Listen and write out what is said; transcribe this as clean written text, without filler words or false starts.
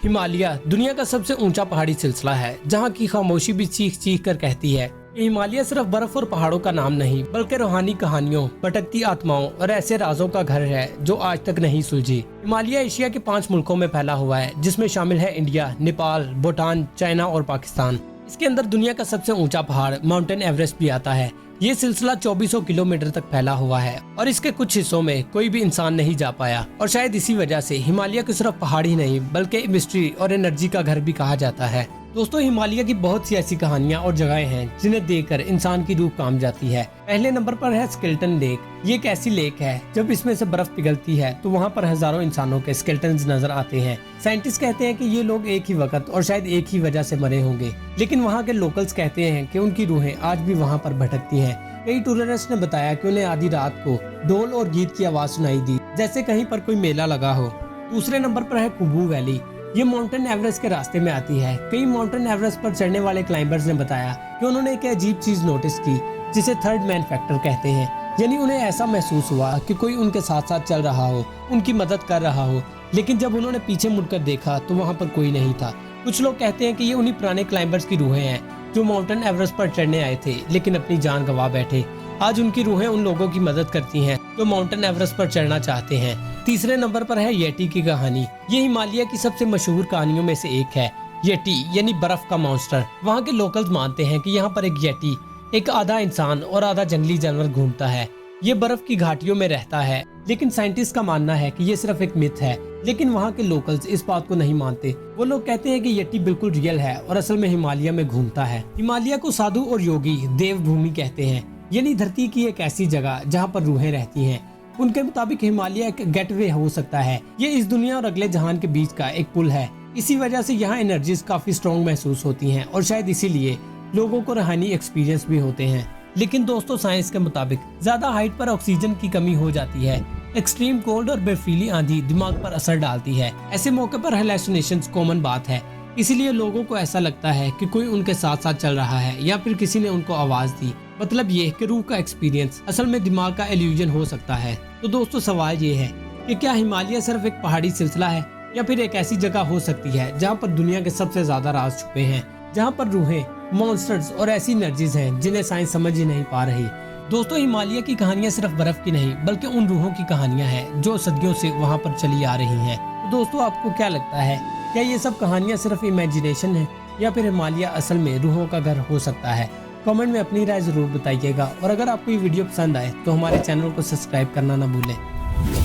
हिमालय दुनिया का सबसे ऊंचा पहाड़ी सिलसिला है, जहां की खामोशी भी चीख चीख कर कहती है। हिमालय सिर्फ बर्फ और पहाड़ों का नाम नहीं, बल्कि रूहानी कहानियों, भटकती आत्माओं और ऐसे राजों का घर है जो आज तक नहीं सुलझी। हिमालय एशिया के 5 मुल्कों में फैला हुआ है, जिसमें शामिल है इंडिया, नेपाल, भूटान, चाइना और पाकिस्तान। इसके अंदर दुनिया का सबसे ऊंचा पहाड़ माउंटेन एवरेस्ट भी आता है। ये सिलसिला 2400 किलोमीटर तक फैला हुआ है और इसके कुछ हिस्सों में कोई भी इंसान नहीं जा पाया, और शायद इसी वजह से हिमालय को सिर्फ पहाड़ ही नहीं बल्कि मिस्ट्री और एनर्जी का घर भी कहा जाता है। दोस्तों, हिमालय की बहुत सी ऐसी कहानियां और जगहें हैं जिन्हें देखकर इंसान की रूह कांप जाती है। पहले नंबर पर है स्केलेटन लेक। ये एक ऐसी लेक है जब इसमें से बर्फ पिघलती है तो वहाँ पर हजारों इंसानों के स्केलेटन्स नजर आते हैं। साइंटिस्ट कहते हैं कि ये लोग एक ही वक्त और शायद एक ही वजह से मरे होंगे, लेकिन वहाँ के लोकल्स कहते हैं कि उनकी रूहें आज भी वहाँ पर भटकती हैं। कई टूरिस्ट ने बताया कि उन्हें आधी रात को ढोल और गीत की आवाज सुनाई दी, जैसे कहीं पर कोई मेला लगा हो। दूसरे नंबर पर है कुबू वैली। ये माउंटेन एवरेस्ट के रास्ते में आती है। कई माउंटेन एवरेस्ट पर चढ़ने वाले क्लाइंबर्स ने बताया कि उन्होंने एक अजीब चीज नोटिस की, जिसे थर्ड मैन फैक्टर कहते हैं। यानी उन्हें ऐसा महसूस हुआ कि कोई उनके साथ साथ चल रहा हो, उनकी मदद कर रहा हो, लेकिन जब उन्होंने पीछे मुड़कर देखा तो वहाँ पर कोई नहीं था। कुछ लोग कहते हैं कि ये उन्हीं पुराने क्लाइंबर्स की रूहें हैं जो माउंटेन एवरेस्ट पर चढ़ने आए थे लेकिन अपनी जान गंवा बैठे। आज उनकी रूहें उन लोगों की मदद करती हैं जो माउंटेन एवरेस्ट पर चढ़ना चाहते हैं। तीसरे नंबर पर है येटी की कहानी। ये हिमालय की सबसे मशहूर कहानियों में से एक है। येटी यानी बर्फ का मॉन्स्टर। वहाँ के लोकल्स मानते हैं कि यहाँ पर एक येटी, एक आधा इंसान और आधा जंगली जानवर घूमता है। ये बर्फ की घाटियों में रहता है, लेकिन साइंटिस्ट का मानना है कि ये सिर्फ एक मिथ है। लेकिन वहाँ के लोकल्स इस बात को नहीं मानते। वो लोग कहते हैं कि येटी बिल्कुल रियल है और असल में हिमालय में घूमता है। हिमालय को साधु और योगी देवभूमि कहते हैं, यानी धरती की एक ऐसी जगह जहाँ पर रूहें रहती हैं। उनके मुताबिक हिमालय एक गेटवे हो सकता है। ये इस दुनिया और अगले जहान के बीच का एक पुल है। इसी वजह से यहाँ एनर्जीज काफी स्ट्रॉन्ग महसूस होती हैं और शायद इसीलिए लोगों को रूहानी एक्सपीरियंस भी होते हैं। लेकिन दोस्तों, साइंस के मुताबिक ज्यादा हाइट पर ऑक्सीजन की कमी हो जाती है। एक्सट्रीम कोल्ड और बर्फीली आंधी दिमाग पर असर डालती है। ऐसे मौके पर हैलुसिनेशंस कॉमन बात है। इसीलिए लोगों को ऐसा लगता है कि कोई उनके साथ साथ चल रहा है या फिर किसी ने उनको आवाज दी। मतलब ये कि रूह का एक्सपीरियंस असल में दिमाग का इल्यूजन हो सकता है। तो दोस्तों, सवाल ये है कि क्या हिमालय सिर्फ एक पहाड़ी सिलसिला है या फिर एक ऐसी जगह हो सकती है जहाँ पर दुनिया के सबसे ज्यादा राज छुपे हैं, जहाँ पर रूहें, मॉन्स्टर्स और ऐसी एनर्जीज हैं जिन्हें साइंस समझ ही नहीं पा रही। दोस्तों, हिमालय की कहानियां सिर्फ बर्फ की नहीं बल्कि उन रूहों की कहानियां हैं जो सदियों से वहां पर चली आ रही हैं। तो दोस्तों, आपको क्या लगता है, क्या ये सब कहानियां सिर्फ इमेजिनेशन है या फिर हिमालय असल में रूहों का घर हो सकता है? कमेंट में अपनी राय जरूर बताइएगा, और अगर आपको ये वीडियो पसंद आए तो हमारे चैनल को सब्सक्राइब करना ना भूलें।